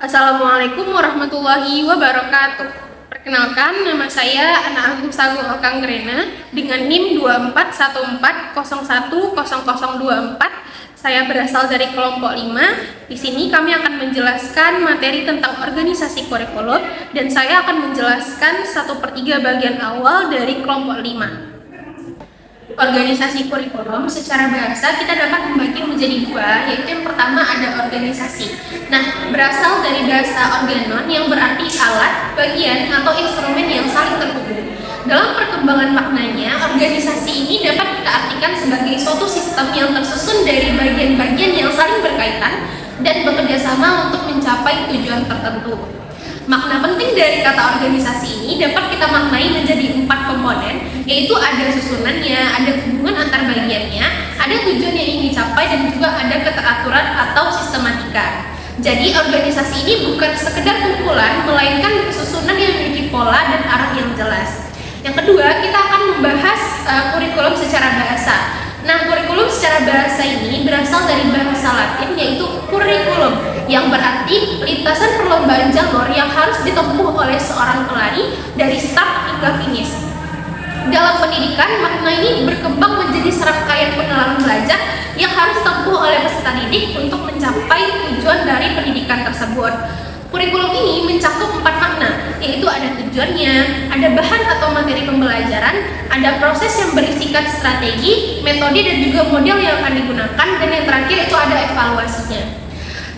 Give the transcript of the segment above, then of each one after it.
Assalamualaikum warahmatullahi wabarakatuh. Perkenalkan, nama saya Ana Agung Sagung Okanggrena dengan NIM 2414010024. Saya berasal dari kelompok 5. Di sini kami akan menjelaskan materi tentang organisasi kurikulum dan saya akan menjelaskan 1/3 bagian awal dari kelompok 5. Organisasi kurikulum secara bahasa kita dapat membagi menjadi dua, yaitu yang pertama ada organisasi. Nah, berasal dari bahasa organon yang berarti alat, bagian, atau instrumen yang saling terhubung. Dalam perkembangan maknanya, organisasi ini dapat kita artikan sebagai suatu sistem yang tersusun dari bagian-bagian yang saling berkaitan dan bekerja sama untuk mencapai tujuan tertentu. Makna penting dari kata organisasi ini dapat kita maknai menjadi 4 komponen, yaitu ada susunannya, ada hubungan antar bagiannya, ada tujuan yang ingin dicapai, dan juga ada keteraturan atau sistematika. Jadi organisasi ini bukan sekedar kumpulan, melainkan susunan yang memiliki pola dan arah yang jelas. Yang kedua, kita akan membahas kurikulum secara bahasa. Nah, kurikulum secara bahasa ini berasal dari bahasa Latin, yaitu curriculum, yang berarti lintasan perlombaan jalur yang harus ditempuh oleh seorang pelari dari start hingga finish. Dalam pendidikan, makna ini berkembang menjadi serangkaian pengenalan belajar yang harus ditempuh oleh peserta didik untuk mencapai tujuan dari pendidikan tersebut. Kurikulum ini mencakup 4 makna, yaitu ada tujuannya, ada bahan atau materi pembelajaran, ada proses yang berisikan strategi, metode, dan juga model yang akan digunakan, dan yang terakhir itu ada evaluasinya.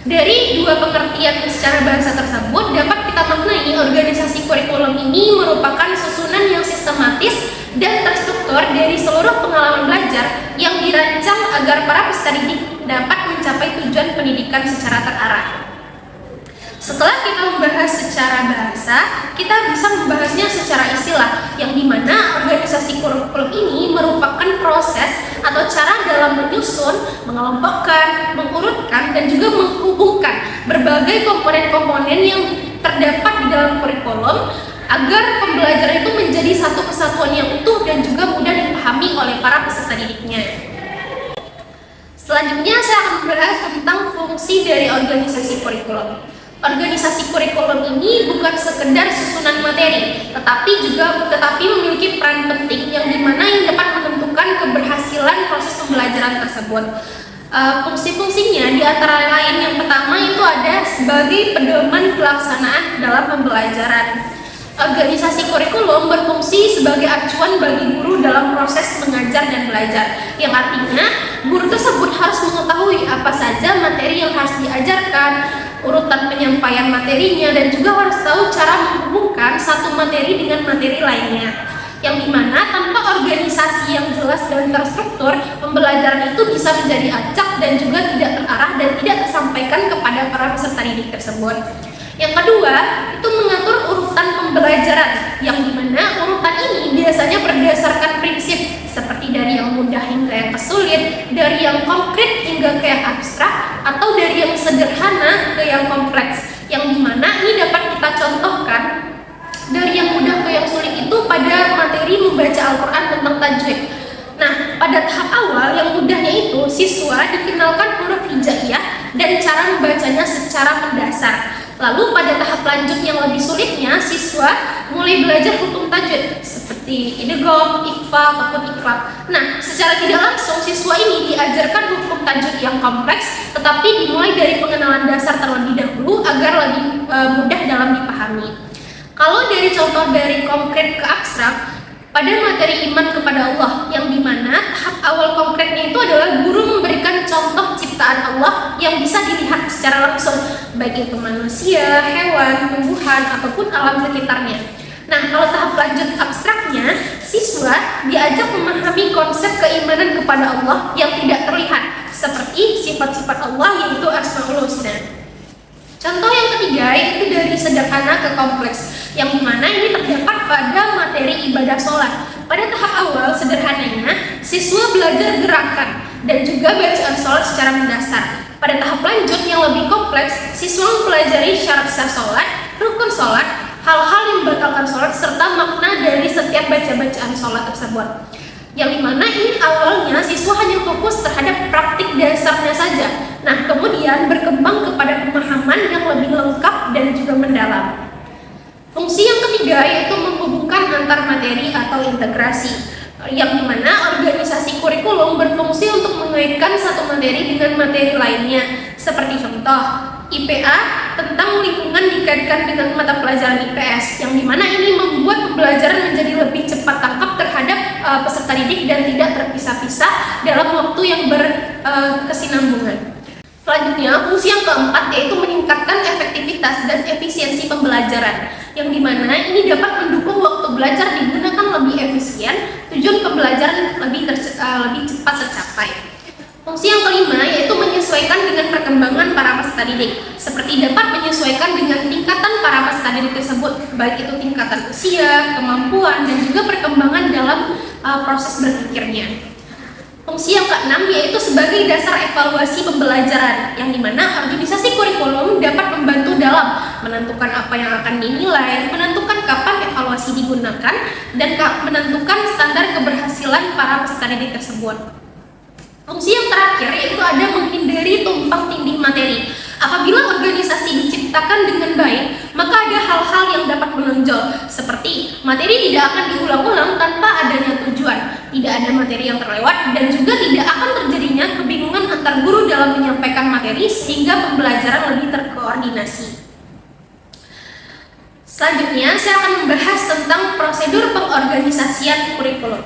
Dari dua pengertian secara bahasa tersebut, dapat kita maknai organisasi kurikulum ini merupakan susunan yang sistematis dan terstruktur dari seluruh pengalaman belajar yang dirancang agar para peserta didik dapat mencapai tujuan pendidikan secara terarah. Setelah kita membahas secara bahasa, kita bisa membahasnya secara istilah, yang dimana organisasi kurikulum ini merupakan proses atau cara dalam menyusun, mengelompokkan, mengurutkan, dan juga menghubungkan berbagai komponen-komponen yang terdapat di dalam kurikulum agar pembelajaran itu menjadi satu kesatuan yang utuh dan juga mudah dipahami oleh para peserta didiknya. Selanjutnya saya akan membahas tentang fungsi dari organisasi kurikulum. Organisasi kurikulum ini bukan sekedar susunan materi, tetapi memiliki peran penting yang dimana yang dapat menentukan keberhasilan proses pembelajaran tersebut. Fungsi-fungsinya di antara lain yang pertama itu ada sebagai pedoman pelaksanaan dalam pembelajaran. Organisasi kurikulum berfungsi sebagai acuan bagi guru dalam proses mengajar dan belajar, yang artinya guru tersebut harus mengetahui apa saja materi yang harus diajarkan, urutan penyampaian materinya, dan juga harus tahu cara menghubungkan satu materi dengan materi lainnya. Yang dimana tanpa organisasi yang jelas dan terstruktur, pembelajaran itu bisa menjadi acak dan juga tidak terarah dan tidak tersampaikan kepada para peserta didik tersebut. Yang kedua, itu mengatur urutan pembelajaran, yang dimana urutan ini biasanya berdasarkan prinsip seperti dari yang mudah hingga yang kesulit, dari yang konkret hingga ke yang abstrak, atau dari yang sederhana ke yang kompleks, yang dimana ini dapat kita contohkan dari yang mudah ke yang sulit itu pada materi membaca Al-Quran tentang tajwid. Nah, pada tahap awal yang mudahnya itu siswa dikenalkan huruf hijaiyah dan cara membacanya secara mendasar. Lalu pada tahap lanjut yang lebih sulitnya, siswa mulai belajar hukum tajwid seperti idgham, ikhfa, ataupun iqlab. Nah, secara tidak langsung siswa ini diajarkan hukum tajwid yang kompleks, tetapi dimulai dari pengenalan dasar terlebih dahulu agar lebih mudah dalam dipahami. Kalau dari contoh dari konkret ke abstrak, pada materi iman kepada Allah, yang dimana tahap awal konkretnya itu adalah guru memberikan contoh ciptaan Allah yang bisa dilihat secara langsung, baik itu manusia, hewan, tumbuhan, ataupun alam sekitarnya. Nah, kalau tahap lanjut abstraknya, siswa diajak memahami konsep keimanan kepada Allah yang tidak terlihat, seperti sifat-sifat Allah yaitu Asmaul Husna. Contoh yang ketiga itu dari sederhana ke kompleks, yang dimana ini terdapat pada materi ibadah sholat. Pada tahap awal sederhananya, siswa belajar gerakan dan juga bacaan sholat secara mendasar. Pada tahap lanjut yang lebih kompleks, siswa mempelajari syarat-syarat sholat, rukun sholat, hal-hal yang membatalkan sholat, serta makna dari setiap bacaan sholat tersebut. Yang dimana ini awalnya siswa hanya fokus terhadap praktik dasarnya saja. Nah, kemudian berkembang kepada pemahaman yang lebih lengkap Fungsi yang ketiga yaitu menghubungkan antar materi atau integrasi, yang dimana organisasi kurikulum berfungsi untuk mengaitkan satu materi dengan materi lainnya. Seperti contoh, IPA tentang lingkungan dikaitkan dengan mata pelajaran IPS, yang dimana ini membuat pembelajaran menjadi lebih cepat tangkap terhadap peserta didik dan tidak terpisah-pisah dalam waktu yang berkesinambungan. Selanjutnya, fungsi yang keempat yaitu meningkatkan efektivitas dan efisiensi pembelajaran, yang dimana ini dapat mendukung waktu belajar digunakan lebih efisien, tujuan pembelajaran lebih cepat tercapai. Fungsi yang kelima yaitu menyesuaikan dengan perkembangan para peserta didik, seperti dapat menyesuaikan dengan tingkatan para peserta didik tersebut, baik itu tingkatan usia, kemampuan, dan juga perkembangan dalam proses berpikirnya. Fungsi yang keenam yaitu sebagai dasar evaluasi pembelajaran, yang dimana organisasi kurikulum dapat membantu dalam menentukan apa yang akan dinilai, menentukan kapan evaluasi digunakan, dan menentukan standar keberhasilan para peserta didik tersebut. Fungsi yang terakhir yaitu ada menghindari tumpang tindih materi. Apabila organisasi diciptakan dengan baik, maka ada hal-hal yang dapat menonjol, seperti materi tidak akan diulang-ulang tanpa adanya tujuan, tidak ada materi yang terlewat, dan juga tidak akan terjadinya kebingungan antar guru dalam menyampaikan materi sehingga pembelajaran lebih terkoordinasi. Selanjutnya, saya akan membahas tentang prosedur pengorganisasian kurikulum.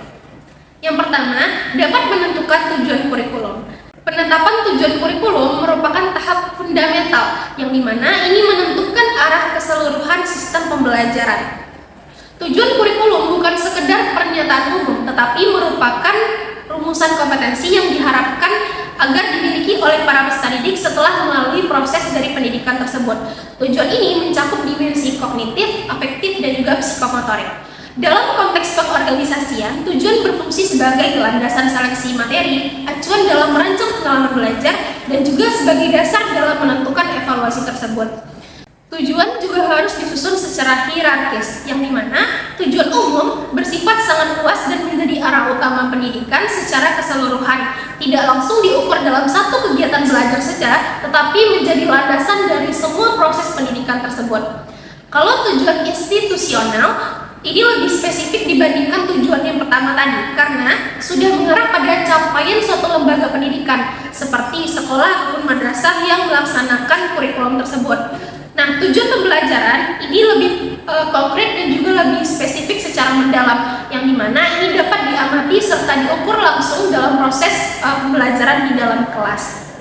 Yang pertama, dapat menentukan tujuan kurikulum. Penetapan tujuan kurikulum merupakan tahap fundamental, yang dimana ini menentukan arah keseluruhan sistem pembelajaran. Tujuan kurikulum bukan sekedar pernyataan umum, tetapi merupakan rumusan kompetensi yang diharapkan agar dimiliki oleh para peserta didik setelah melalui proses dari pendidikan tersebut. Tujuan ini mencakup dimensi kognitif, afektif, dan juga psikomotorik. Dalam konteks pengorganisasian, tujuan berfungsi sebagai landasan seleksi materi, acuan dalam merancang pengalaman belajar, dan juga sebagai dasar dalam menentukan evaluasi tersebut. Tujuan juga harus disusun secara hierarkis, yang dimana tujuan umum bersifat sangat luas dan menjadi arah utama pendidikan secara keseluruhan, tidak langsung diukur dalam satu kegiatan belajar saja, tetapi menjadi landasan dari semua proses pendidikan tersebut. Kalau tujuan institusional, ini lebih spesifik dibandingkan tujuan yang pertama tadi, karena sudah mengarah pada capaian suatu lembaga pendidikan, seperti sekolah ataupun madrasah yang melaksanakan kurikulum tersebut. Nah, tujuan pembelajaran ini lebih konkret dan juga lebih spesifik secara mendalam, yang dimana ini dapat diamati serta diukur langsung dalam proses pembelajaran di dalam kelas.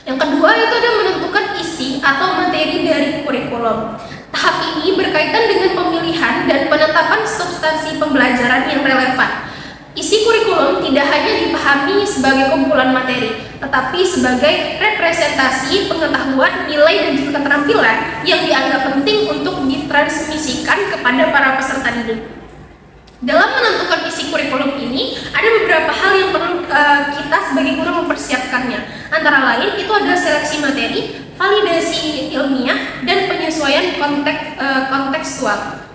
Yang kedua itu ada menentukan isi atau materi dari kurikulum. Tahap ini berkaitan dengan pemilihan dan penetapan substansi pembelajaran yang relevan. Isi kurikulum tidak hanya dipahami sebagai kumpulan materi, tetapi sebagai representasi pengetahuan, nilai, dan juga keterampilan yang dianggap penting untuk ditransmisikan kepada para peserta didik. Dalam menentukan isi kurikulum ini, ada beberapa hal yang perlu kita sebagai guru mempersiapkannya. Antara lain itu ada seleksi materi, validasi ilmiah, dan penyesuaian kontekstual.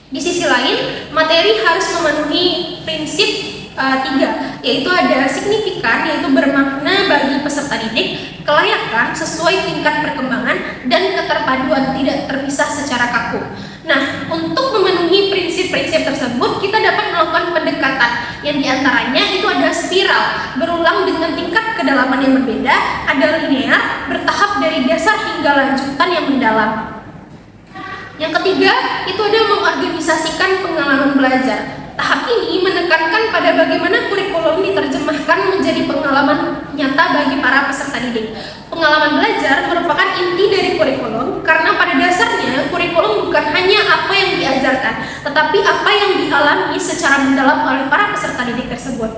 Di sisi lain, materi harus memenuhi prinsip 3, yaitu ada signifikan, yaitu bermakna bagi peserta didik, kelayakan sesuai tingkat perkembangan, dan keterpaduan tidak terpisah secara kaku. Nah, untuk memenuhi prinsip-prinsip tersebut, kita dapat melakukan pendekatan, yang diantaranya itu ada spiral, berulang dengan tingkat kedalaman yang berbeda, ada linear, bertahap dari dasar hingga lanjutan yang mendalam. Yang ketiga, itu ada mengorganisasikan pengalaman belajar. Tahap ini menekankan pada bagaimana kurikulum diterjemahkan menjadi pengalaman nyata bagi para peserta didik. Pengalaman belajar merupakan inti dari kurikulum, karena pada dasarnya kurikulum bukan hanya apa yang diajarkan, tetapi apa yang dialami secara mendalam oleh para peserta didik tersebut.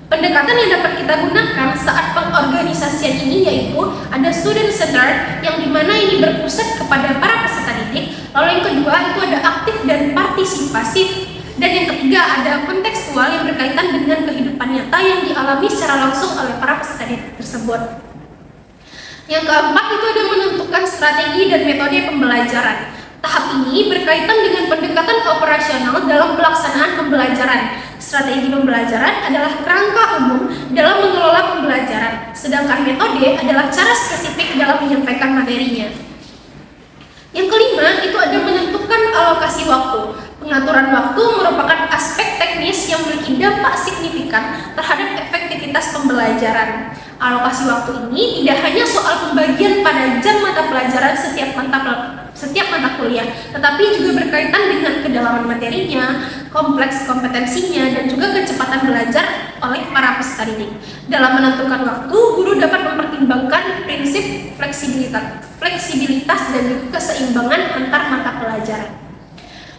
Pendekatan yang dapat kita gunakan saat pengorganisasian ini yaitu ada student centered, yang dimana ini berpusat kepada para peserta didik. Lalu yang kedua itu ada aktif dan partisipasif, dan yang ketiga ada kontekstual yang berkaitan dengan kehidupan nyata yang dialami secara langsung oleh para peserta didik tersebut. Yang keempat itu ada menentukan strategi dan metode pembelajaran. Tahap ini berkaitan dengan pendekatan operasional dalam pelaksanaan pembelajaran. Strategi pembelajaran adalah kerangka umum dalam mengelola pembelajaran, sedangkan metode adalah cara spesifik dalam menyampaikan materinya. Yang kelima itu ada menentukan menentukan alokasi waktu. Pengaturan waktu merupakan aspek teknis yang memiliki dampak signifikan terhadap efektivitas pembelajaran. Alokasi waktu ini tidak hanya soal pembagian pada jam mata pelajaran setiap mata kuliah, tetapi juga berkaitan dengan kedalaman materinya, kompleks kompetensinya, dan juga kecepatan belajar oleh para peserta didik. Dalam menentukan waktu, guru dapat mempertimbangkan prinsip fleksibilitas dan juga keseimbangan antar mata pelajaran.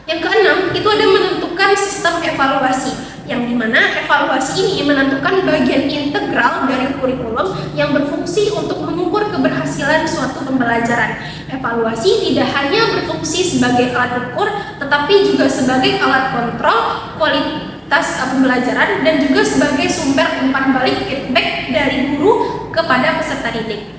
Yang keenam, itu ada menentukan sistem evaluasi, yang dimana evaluasi ini menentukan bagian integral dari kurikulum yang berfungsi untuk mengukur keberhasilan suatu pembelajaran. Evaluasi tidak hanya berfungsi sebagai alat ukur, tetapi juga sebagai alat kontrol kualitas pembelajaran dan juga sebagai sumber umpan balik feedback dari guru kepada peserta didik.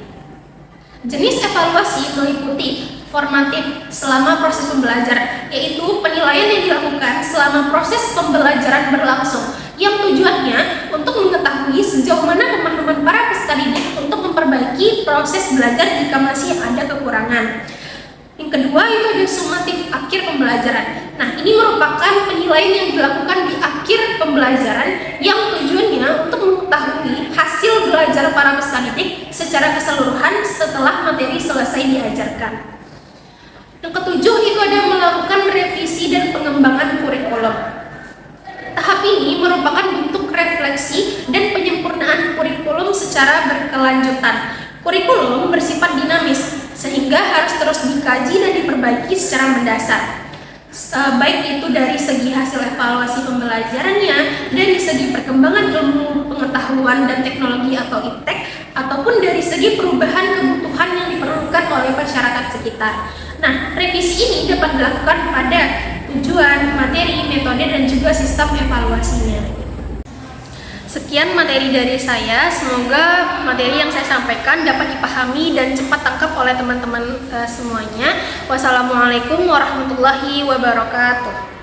Jenis evaluasi meliputi formatif selama proses pembelajaran, yaitu penilaian yang dilakukan selama proses pembelajaran berlangsung, yang tujuannya untuk mengetahui sejauh mana pemahaman para peserta didik untuk memperbaiki proses belajar jika masih ada kekurangan. Yang kedua itu ada sumatif akhir pembelajaran. Nah, ini merupakan penilaian yang dilakukan di akhir pembelajaran yang tujuannya untuk mengetahui hasil belajar para peserta didik secara keseluruhan setelah materi selesai diajarkan. Yang ketujuh itu ada melakukan revisi dan pengembangan kurikulum. Tahap ini merupakan bentuk refleksi dan penyempurnaan kurikulum secara berkelanjutan. Kurikulum bersifat dinamis, sehingga harus terus dikaji dan diperbaiki secara mendasar. Baik itu dari segi hasil evaluasi pembelajarannya, dari segi perkembangan ilmu pengetahuan dan teknologi atau IPTEK, ataupun dari segi perubahan kebutuhan yang diperlukan oleh masyarakat sekitar. Nah, revisi ini dapat dilakukan pada tujuan, materi, metode, dan juga sistem evaluasinya. Sekian materi dari saya, semoga materi yang saya sampaikan dapat dipahami dan cepat tangkap oleh teman-teman semuanya. Wassalamualaikum warahmatullahi wabarakatuh.